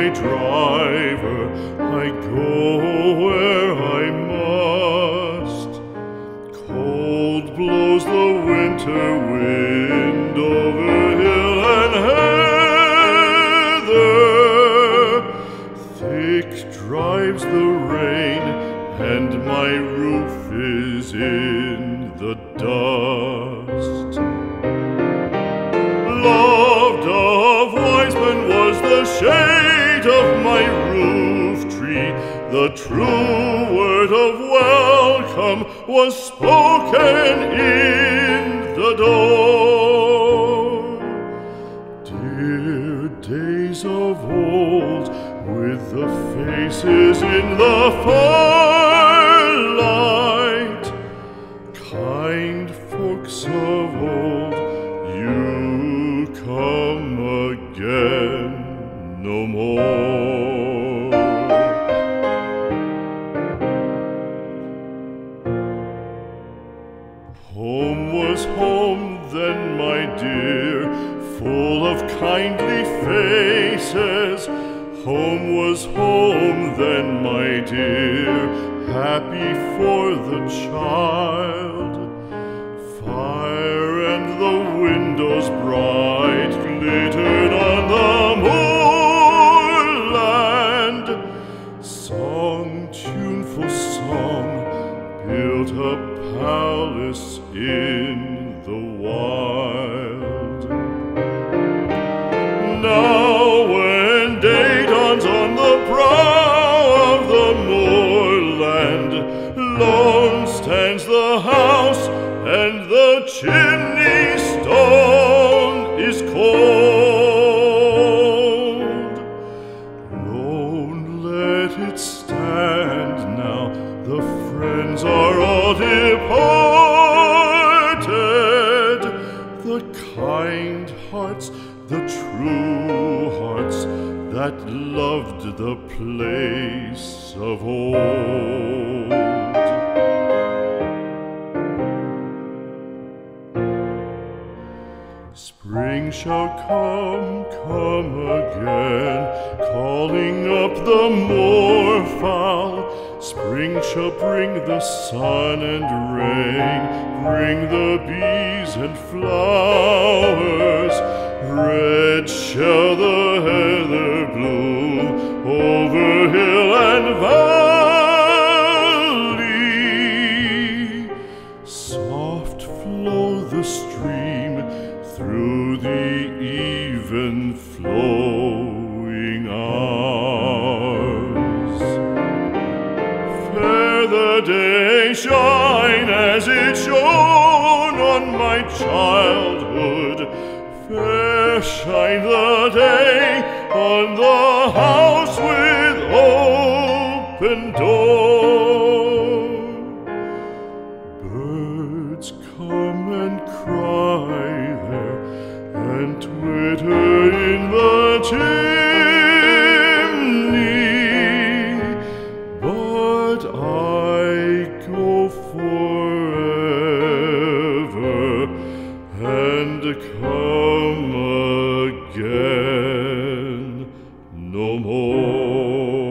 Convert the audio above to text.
my driver, I go where I must. Cold blows the winter wind over hill and heather. Thick drives the rain, and my roof is in the dust. Loved of wise men was the shade of my roof tree. The true word of welcome was spoken in the door. Dear days of old, with the faces in the firelight, kind folks of old, you come again no more. Home was home then, my dear, full of kindly faces. Home was home then, my dear, happy for the child. Fire and the windows bright glittered on the moorland. Song, tuneful song, built a palace in the wild. Now when day dawns on the brow of the moorland, lone stands the house, and the chimney stone is cold. Lone let it stand now, the friends are all departed. The kind hearts, the true hearts, that loved the place of old. Spring shall come again, calling up the moorfowl. Spring shall bring the sun and rain, bring the bees and flowers. Red shall the heather bloom over hill and valley. Soft flow the stream through the even flowing hours. Fair the day shine as it shone on my childhood. Fair shine the day on the house with open door. Birds come and cry there, and twitter in the chimney, but I go forever and come again no more.